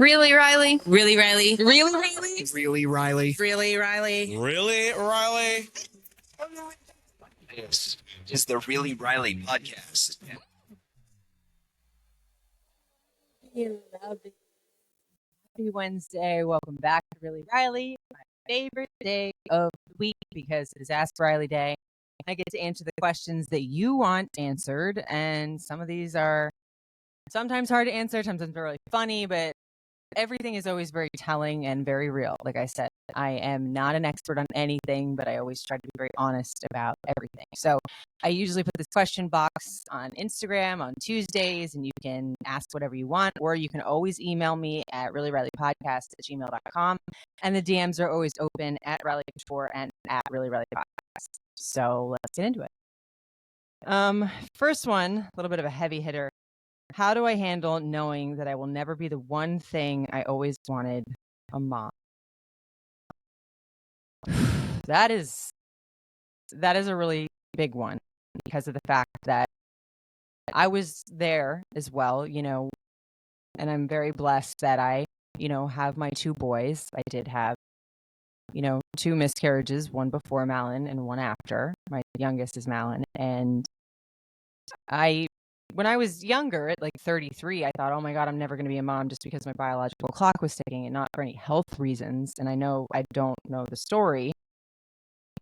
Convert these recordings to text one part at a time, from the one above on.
Really, Riley? Really, Riley? Really, Riley? Really, Riley? Really, Riley? Really, Riley? This is the Really Riley podcast. Happy Wednesday. Welcome back to Really Riley, my favorite day of the week because it is Ask Riley Day. I get to answer the questions that you want answered, and some of these are sometimes hard to answer, sometimes they're really funny, but everything is always very telling and very real. Like I said, I am not an expert on anything, but I always try to be very honest about everything. So I usually put this question box on Instagram on Tuesdays, and you can ask whatever you want, or you can always email me at reallyrileypodcast@gmail.com. And the DMs are always open at RileyCouture and at reallyrileypodcast. So let's get into it. First one, a little bit of a heavy hitter. How do I handle knowing that I will never be the one thing I always wanted, a mom? That is a really big one because of the fact that I was there as well, and I'm very blessed that I, have my two boys. I did have, two miscarriages, one before Malin and one after. My youngest is Malin. And when I was younger, at like 33, I thought, oh my God, I'm never going to be a mom just because my biological clock was ticking and not for any health reasons. And I know I don't know the story,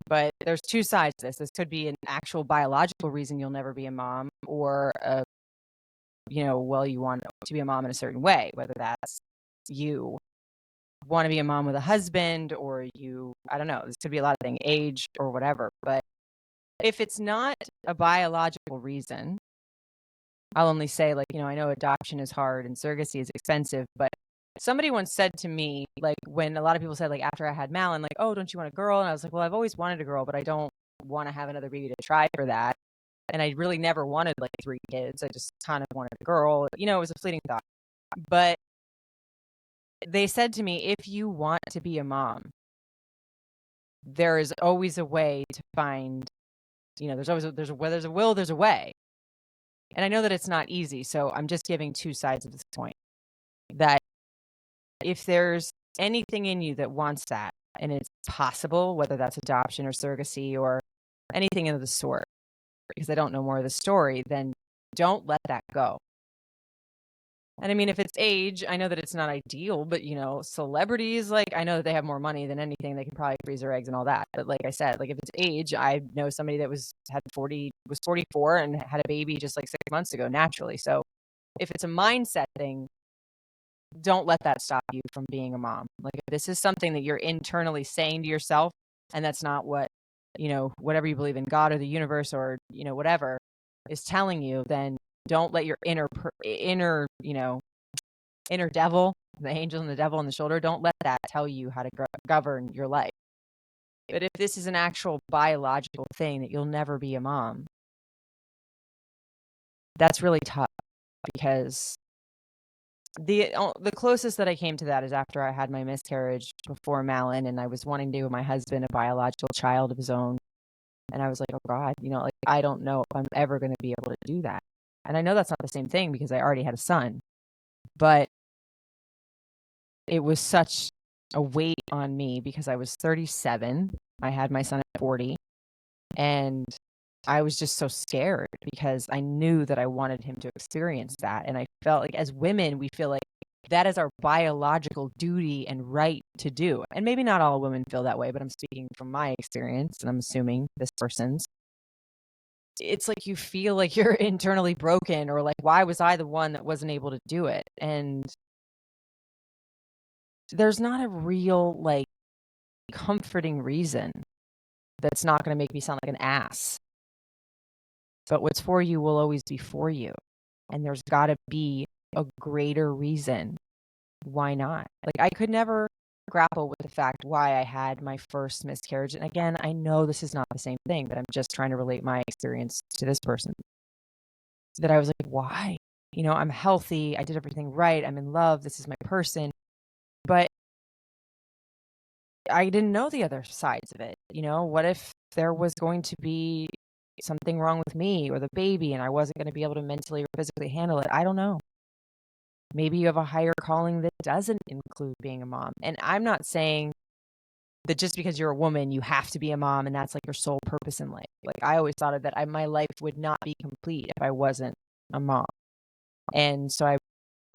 but there's two sides to this. This could be an actual biological reason you'll never be a mom, or, well, you want to be a mom in a certain way, whether that's you want to be a mom with a husband, or I don't know, this could be a lot of things, age or whatever. But if it's not a biological reason, I'll only say, I know adoption is hard and surrogacy is expensive, but somebody once said to me, when a lot of people said, after I had Malin, oh, don't you want a girl? And I was like, well, I've always wanted a girl, but I don't want to have another baby to try for that. And I really never wanted 3 kids. I just kind of wanted a girl. It was a fleeting thought. But they said to me, if you want to be a mom, there is always a way to find, there's a will, there's a way. And I know that it's not easy, so I'm just giving two sides of this point. That if there's anything in you that wants that, and it's possible, whether that's adoption or surrogacy or anything of the sort, because I don't know more of the story, then don't let that go. And I mean, if it's age, I know that it's not ideal, but celebrities, I know that they have more money than anything. They can probably freeze their eggs and all that. But like I said, if it's age, I know somebody that was 44 and had a baby just 6 months ago naturally. So if it's a mindset thing, don't let that stop you from being a mom. If this is something that you're internally saying to yourself, and that's not what, whatever you believe in, God or the universe or, whatever is telling you, then don't let your inner devil, the angel and the devil on the shoulder, don't let that tell you how to govern your life. But if this is an actual biological thing that you'll never be a mom, that's really tough, because the closest that I came to that is after I had my miscarriage before Malin, and I was wanting to give my husband a biological child of his own. And I was like, oh God, I don't know if I'm ever going to be able to do that. And I know that's not the same thing because I already had a son, but it was such a weight on me because I was 37. I had my son at 40, and I was just so scared because I knew that I wanted him to experience that. And I felt like as women, we feel like that is our biological duty and right to do. And maybe not all women feel that way, but I'm speaking from my experience, and I'm assuming this person's. It's like you feel like you're internally broken, or why was I the one that wasn't able to do it? And there's not a real comforting reason that's not going to make me sound like an ass. But what's for you will always be for you. And there's got to be a greater reason why not. I could never grapple with the fact why I had my first miscarriage. And again, I know this is not the same thing, but I'm just trying to relate my experience to this person. That I was like, why? I'm healthy. I did everything right. I'm in love. This is my person. But I didn't know the other sides of it. What if there was going to be something wrong with me or the baby and I wasn't going to be able to mentally or physically handle it? I don't know. Maybe you have a higher calling that doesn't include being a mom. And I'm not saying that just because you're a woman, you have to be a mom and that's like your sole purpose in life. Like I always thought of that my life would not be complete if I wasn't a mom. And so I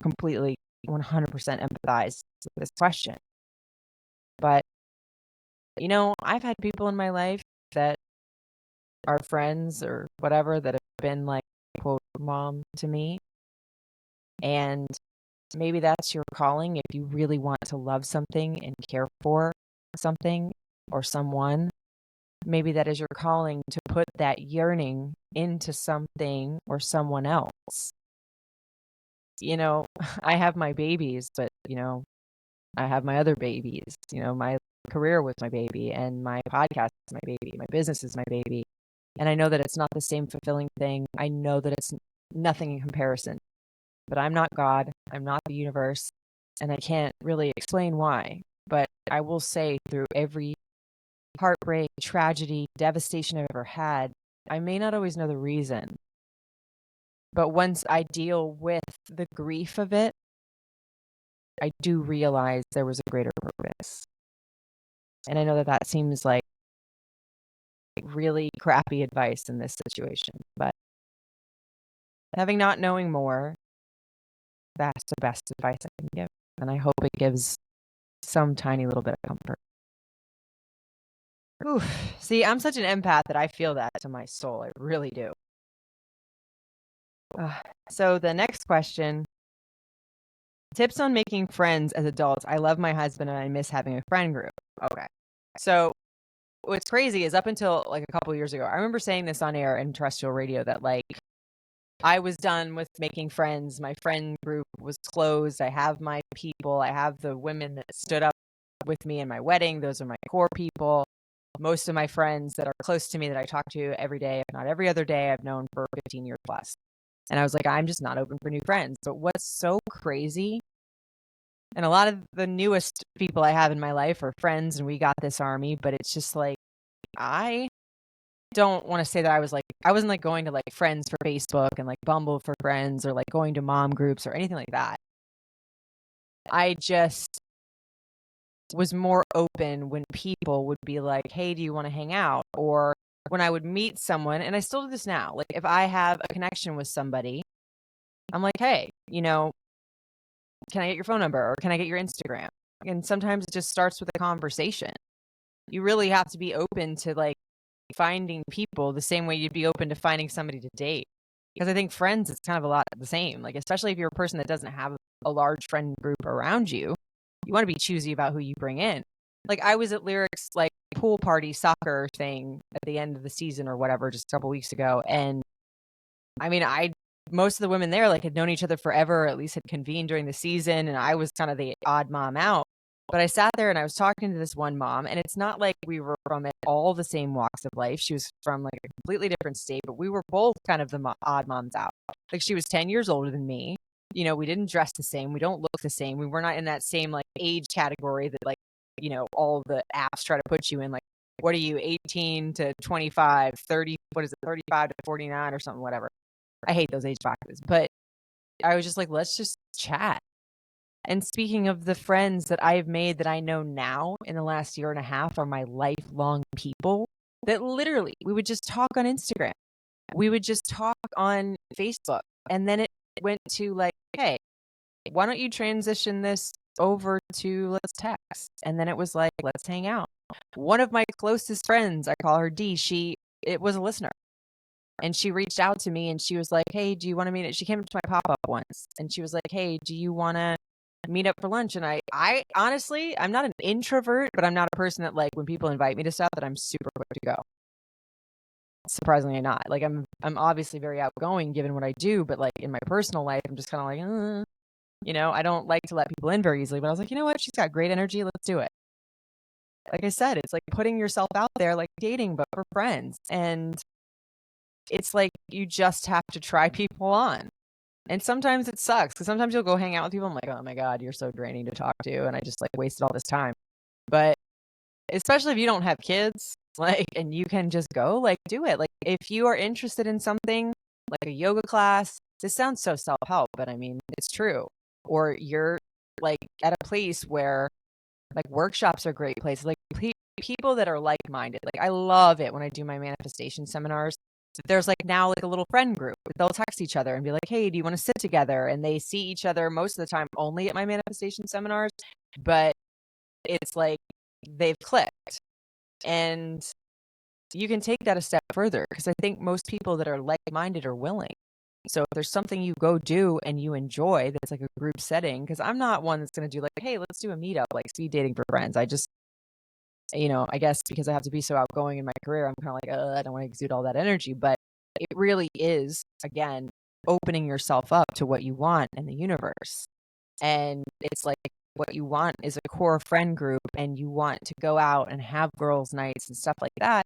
completely 100% empathize with this question. But, I've had people in my life that are friends or whatever that have been like, quote, mom to me. And maybe that's your calling if you really want to love something and care for something or someone. Maybe that is your calling to put that yearning into something or someone else. I have my babies, but, I have my other babies. My career was my baby and my podcast is my baby. My business is my baby. And I know that it's not the same fulfilling thing. I know that it's nothing in comparison. But I'm not God. I'm not the universe. And I can't really explain why. But I will say through every heartbreak, tragedy, devastation I've ever had, I may not always know the reason. But once I deal with the grief of it, I do realize there was a greater purpose. And I know that that seems like really crappy advice in this situation. But having not knowing more, that's the best advice I can give. And I hope it gives some tiny little bit of comfort. Oof. See, I'm such an empath that I feel that to my soul. I really do. So the next question, tips on making friends as adults. I love my husband and I miss having a friend group. Okay. So what's crazy is up until like a couple of years ago, I remember saying this on air in terrestrial radio that like I was done with making friends. My friend group was closed. I have my people. I have the women that stood up with me in my wedding. Those are my core people. Most of my friends that are close to me that I talk to every day, if not every other day, I've known for 15 years plus. And I was like, I'm just not open for new friends. But what's so crazy, and a lot of the newest people I have in my life are friends and we got this army, but it's just like, I don't want to say that I wasn't like going to like friends for Facebook and like Bumble for friends or like going to mom groups or anything like that. I just was more open when people would be like, hey, do you want to hang out? Or when I would meet someone, and I still do this now, like if I have a connection with somebody, I'm like, hey, can I get your phone number or can I get your Instagram? And sometimes it just starts with a conversation. You really have to be open to like finding people the same way you'd be open to finding somebody to date. Because I think friends, it's kind of a lot the same. Like, especially if you're a person that doesn't have a large friend group around you, you want to be choosy about who you bring in. Like, I was at Lyric's like pool party soccer thing at the end of the season or whatever, just a couple weeks ago. And I mean, most of the women there like had known each other forever, or at least had convened during the season. And I was kind of the odd mom out. But I sat there and I was talking to this one mom, and it's not like we were from all the same walks of life. She was from like a completely different state, but we were both kind of the odd moms out. Like she was 10 years older than me. We didn't dress the same. We don't look the same. We were not in that same like age category that like, all the apps try to put you in. Like, what are you, 18 to 25, 30, what is it, 35 to 49 or something, whatever. I hate those age boxes. But I was just like, let's just chat. And speaking of the friends that I've made that I know now in the last year and a half are my lifelong people that literally we would just talk on Instagram. We would just talk on Facebook. And then it went to like, hey, why don't you transition this over to let's text? And then it was like, let's hang out. One of my closest friends, I call her D, it was a listener. And she reached out to me and she was like, hey, do you want to meet? She came to my pop-up once and she was like, hey, do you want to meet up for lunch? And I honestly, I'm not an introvert, but I'm not a person that like when people invite me to stuff that I'm super quick to go. Surprisingly not. Like I'm obviously very outgoing given what I do, but like in my personal life, I'm just kind of like, I don't like to let people in very easily. But I was like, you know what? She's got great energy. Let's do it. Like I said, it's like putting yourself out there, like dating, but for friends. And it's like you just have to try people on. And sometimes it sucks because sometimes you'll go hang out with people. I'm like, oh my God, you're so draining to talk to. And I just like wasted all this time. But especially if you don't have kids, like, and you can just go, like, do it. Like, if you are interested in something like a yoga class, this sounds so self-help, but I mean, it's true. or you're like at a place where like workshops are great places, like people that are like-minded. Like I love it when I do my manifestation seminars. There's like now like a little friend group. They'll text each other and be like, hey, do you want to sit together? And they see each other most of the time only at my manifestation seminars, but it's like they've clicked. And you can take that a step further because I think most people that are like-minded are willing. So if there's something you go do and you enjoy that's like a group setting, because I'm not one that's going to do like, hey, let's do a meetup, like speed dating for friends. I just, I guess because I have to be so outgoing in my career, I'm kind of like, I don't want to exude all that energy. But it really is, again, opening yourself up to what you want in the universe. And it's like what you want is a core friend group and you want to go out and have girls' nights and stuff like that.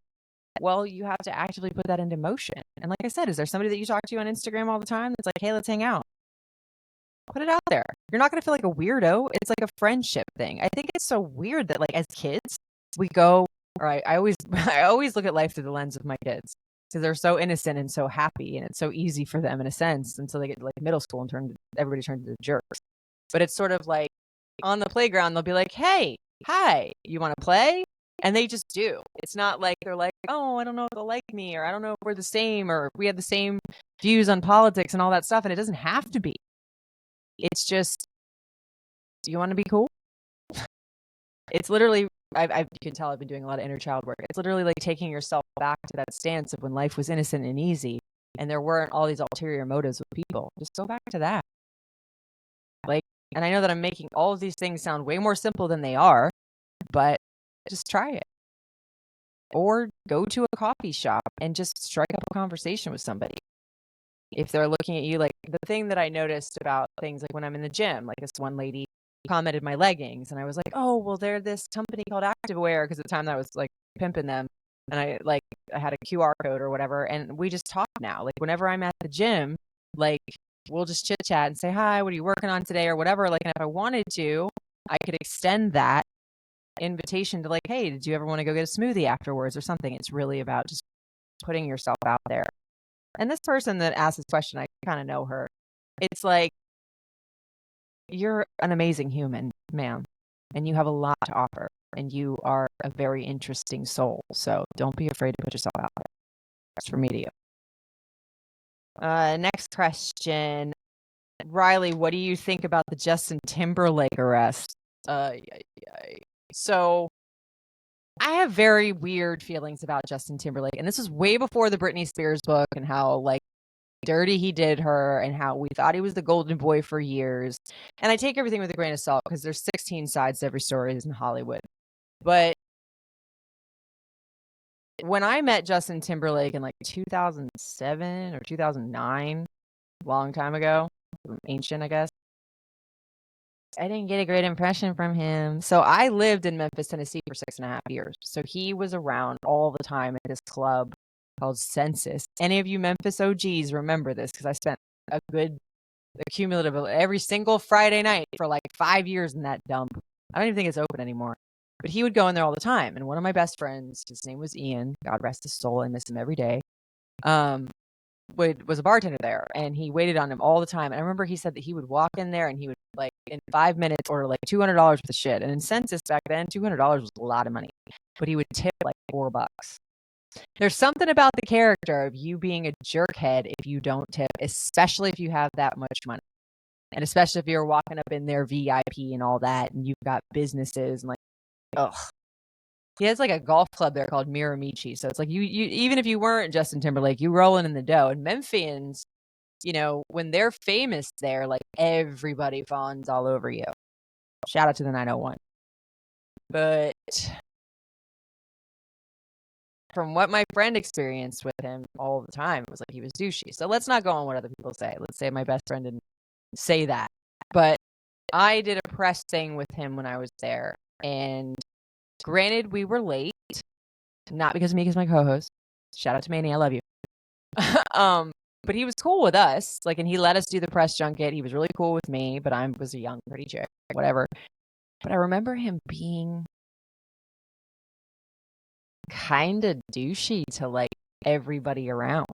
Well, you have to actively put that into motion. And like I said, is there somebody that you talk to on Instagram all the time that's like, hey, let's hang out? Put it out there. You're not going to feel like a weirdo. It's like a friendship thing. I think it's so weird that like as kids, we go, or I always I always look at life through the lens of my kids because they're so innocent and so happy and it's so easy for them in a sense until they get to like middle school and everybody turns into jerks. But it's sort of like on the playground, they'll be like, hey, hi, you want to play? And they just do. It's not like they're like, oh, I don't know if they'll like me, or I don't know if we're the same, or we have the same views on politics and all that stuff. And it doesn't have to be. It's just, do you want to be cool? It's literally, you can tell I've been doing a lot of inner child work. It's literally like taking yourself back to that stance of when life was innocent and easy, and there weren't all these ulterior motives with people. Just go back to that. Like, and I know that I'm making all of these things sound way more simple than they are, but just try it. Or go to a coffee shop and just strike up a conversation with somebody. If they're looking at you, like the thing that I noticed about things like when I'm in the gym, like this one lady commented my leggings and I was like, oh, well, they're this company called Activewear because at the time that I was like pimping them and I had a QR code or whatever. And we just talk now. Like whenever I'm at the gym, like we'll just chit chat and say, hi, what are you working on today or whatever. Like, and if I wanted to, I could extend that invitation to like, hey, did you ever want to go get a smoothie afterwards or something? It's really about just putting yourself out there. And this person that asked this question, I kind of know her. It's like, you're an amazing human, ma'am, and you have a lot to offer, and you are a very interesting soul. So don't be afraid to put yourself out there. That's for me to you. Next question. Riley, what do you think about the Justin Timberlake arrest? So I have very weird feelings about Justin Timberlake, and this was way before the Britney Spears book and how like dirty he did her and how we thought he was the golden boy for years. And I take everything with a grain of salt because there's 16 sides to every story in Hollywood. But when I met Justin Timberlake in like 2007 or 2009, a long time ago, ancient, I guess, I didn't get a great impression from him. So I lived in Memphis, Tennessee for 6.5 years. So he was around all the time at this club called Census. Any of you Memphis OGs remember this because I spent a good cumulative every single Friday night for like 5 years in that dump. I don't even think it's open anymore. But he would go in there all the time. And one of my best friends, his name was Ian, God rest his soul, I miss him every day, was a bartender there. And he waited on him all the time. And I remember he said that he would walk in there and he would like in 5 minutes order like $200 worth of shit. And in Census back then, $200 was a lot of money. But he would tip like $4. There's something about the character of you being a jerkhead if you don't tip, especially if you have that much money. And especially if you're walking up in their VIP and all that, and you've got businesses and like, ugh. He has like a golf club there called Miramichi. So it's like you even if you weren't Justin Timberlake, you rolling in the dough. And Memphians, when they're famous there, like everybody fawns all over you. Shout out to the 901. But from what my friend experienced with him all the time, it was like he was douchey. So let's not go on what other people say. Let's say my best friend didn't say that. But I did a press thing with him when I was there. And granted, we were late. Not because of me, because my co-host. Shout out to Manny, I love you. But he was cool with us. Like, and he let us do the press junket. He was really cool with me, but I was a young, pretty chick, whatever. But I remember him being kind of douchey to like everybody around,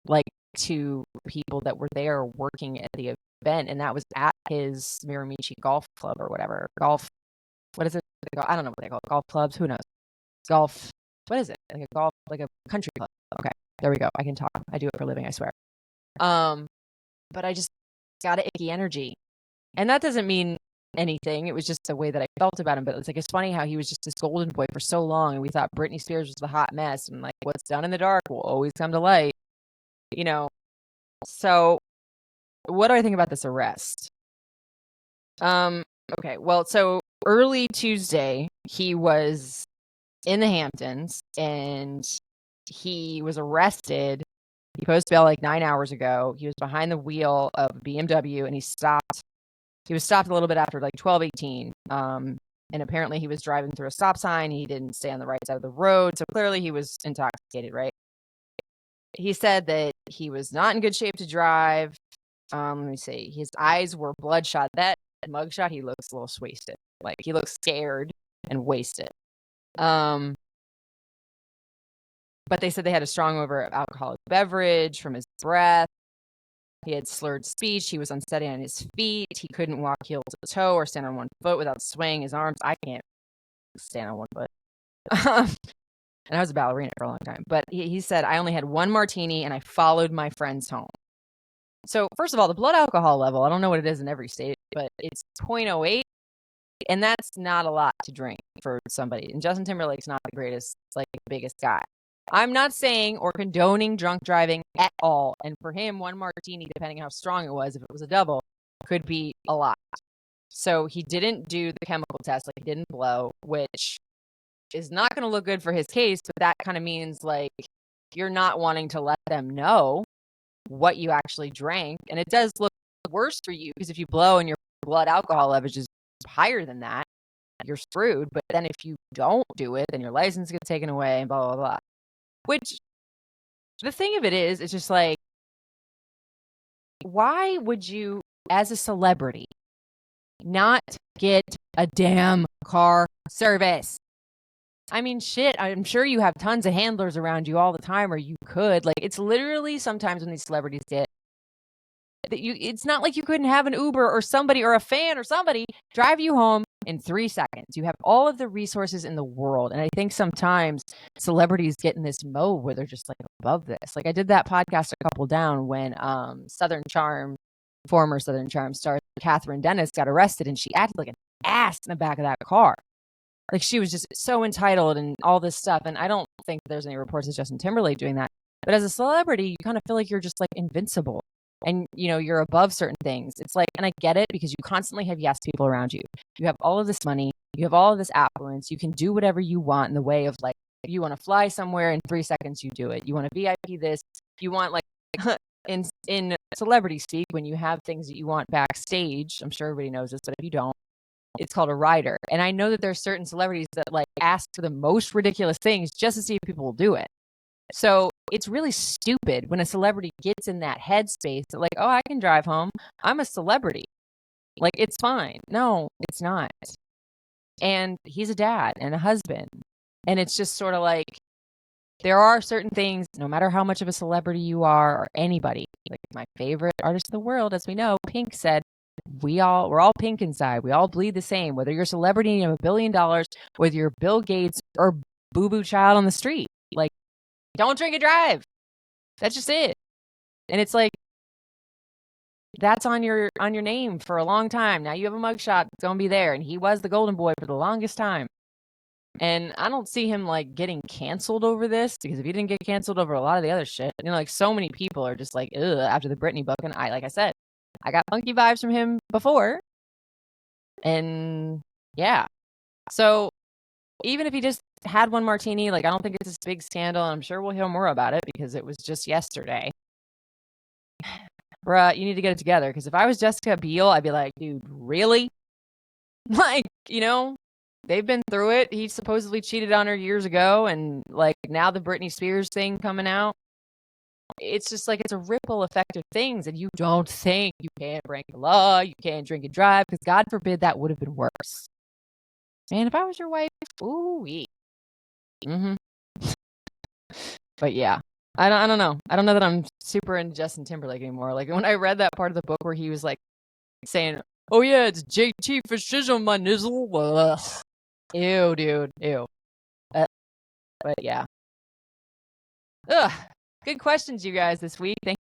like to people that were there working at the event, and that was at his Miramichi Golf Club or whatever. Golf, what is it? I don't know what they call it. Golf clubs. Who knows? Golf. What is it? Like a golf, like a country club. Okay, there we go. I can talk. I do it for a living, I swear. But I just got an icky energy, and that doesn't mean anything. It was just the way that I felt about him. But it's like, it's funny how he was just this golden boy for so long, and we thought Britney Spears was the hot mess, and like what's done in the dark will always come to light, you know. So, what do I think about this arrest? Okay, well, so early Tuesday, he was in the Hamptons, and he was arrested. He posted bail like 9 hours ago. He was behind the wheel of a BMW, and he stopped. He was stopped a little bit after like 12:18. And apparently he was driving through a stop sign. He didn't stay on the right side of the road. So clearly he was intoxicated, right? He said that he was not in good shape to drive. Let me see. His eyes were bloodshot. That mugshot, he looks a little wasted. Like he looks scared and wasted. But they said they had a strong odor of alcoholic beverage from his breath. He had slurred speech. He was unsteady on his feet. He couldn't walk heel to toe or stand on one foot without swaying his arms. I can't stand on one foot. And I was a ballerina for a long time. But he said, I only had one martini and I followed my friends home. So first of all, the blood alcohol level, I don't know what it is in every state, but it's 0.08. And that's not a lot to drink for somebody. And Justin Timberlake's not the greatest, like the biggest guy. I'm not saying or condoning drunk driving at all. And for him, one martini, depending how strong it was, if it was a double, could be a lot. So he didn't do the chemical test, like he didn't blow, which is not going to look good for his case. But that kind of means like you're not wanting to let them know what you actually drank. And it does look worse for you because if you blow and your blood alcohol level is higher than that, you're screwed. But then if you don't do it, then your license gets taken away and blah, blah, blah. Which the thing of it is, it's just like, why would you, as a celebrity, not get a damn car service? I mean, shit, I'm sure you have tons of handlers around you all the time, or you could. Like, it's literally sometimes when these celebrities get that it's not like you couldn't have an Uber or somebody or a fan or somebody drive you home in 3 seconds. You have all of the resources in the world. And I think sometimes celebrities get in this mode where they're just like above this. Like I did that podcast a couple down when former Southern Charm star Catherine Dennis got arrested, and she acted like an ass in the back of that car. Like she was just so entitled and all this stuff. And I don't think there's any reports of Justin Timberlake doing that. But as a celebrity, you kind of feel like you're just like invincible. And, you know, you're above certain things. It's like, and I get it because you constantly have yes people around you. You have all of this money. You have all of this affluence. You can do whatever you want in the way of like, if you want to fly somewhere in 3 seconds, you do it. You want to VIP this. You want like in celebrity speak, when you have things that you want backstage, I'm sure everybody knows this, but if you don't, it's called a rider. And I know that there's certain celebrities that like ask for the most ridiculous things just to see if people will do it. So it's really stupid when a celebrity gets in that headspace that like, oh, I can drive home. I'm a celebrity. Like, it's fine. No, it's not. And he's a dad and a husband. And it's just sort of like, there are certain things, no matter how much of a celebrity you are or anybody, like my favorite artist in the world, as we know, Pink said, we're all pink inside. We all bleed the same, whether you're a celebrity and you have $1 billion, whether you're Bill Gates or boo-boo child on the street. Like, don't drink and drive. That's just it. And it's like, that's on your name for a long time. Now you have a mugshot that's going to be there. And he was the golden boy for the longest time. And I don't see him like getting canceled over this, because if he didn't get canceled over a lot of the other shit, you know, like so many people are just like, ugh, after the Britney book. And like I said, I got funky vibes from him before. And yeah. So even if he just had one martini, like I don't think it's this big scandal. And I'm sure we'll hear more about it because it was just yesterday. Bruh, you need to get it together. Because if I was Jessica Biel, I'd be like, dude, really? Like, you know, they've been through it. He supposedly cheated on her years ago. And like now the Britney Spears thing coming out. It's just like it's a ripple effect of things. And you don't think you can't break the law. You can't drink and drive. Because God forbid that would have been worse. Man, if I was your wife, ooh-wee. Mm-hmm. But yeah. I don't know. I don't know that I'm super into Justin Timberlake anymore. Like when I read that part of the book where he was like saying, "Oh yeah, it's JT for shizzle my nizzle." Ugh. Ew, dude. Ew. But yeah. Ugh. Good questions, you guys, this week. Thank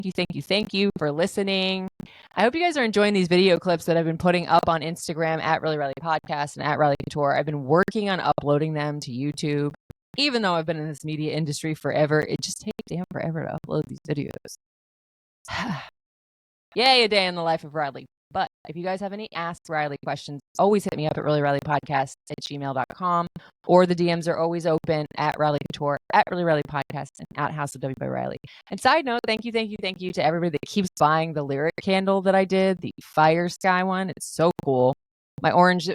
you for listening. I hope you guys are enjoying these video clips that I've been putting up on Instagram at reallyrileypodcast and at Riley Couture. I've been working on uploading them to YouTube. Even though I've been in this media industry forever, it just takes damn forever to upload these videos. Yay, a day in the life of Riley. But if you guys have any Ask Riley questions, always hit me up at reallyrileypodcast@gmail.com, or the DMs are always open at Riley Couture, at reallyrileypodcast, and at House of W by Riley. And side note, thank you to everybody that keeps buying the lyric candle that I did, the Fire Sky one. It's so cool. My orange,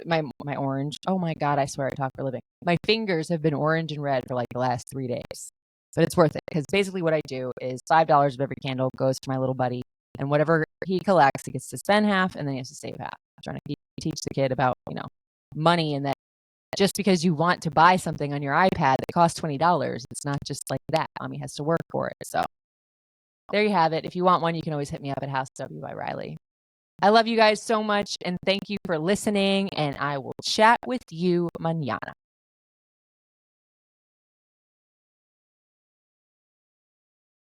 oh my God, I swear I talk for a living. My fingers have been orange and red for like the last 3 days. But it's worth it, because basically what I do is $5 of every candle goes to my little buddy. And whatever he collects, he gets to spend half, and then he has to save half. I'm trying to teach the kid about, money, and that just because you want to buy something on your iPad that costs $20, it's not just like that. Mommy has to work for it. So there you have it. If you want one, you can always hit me up at House W by Riley. I love you guys so much, and thank you for listening, and I will chat with you mañana.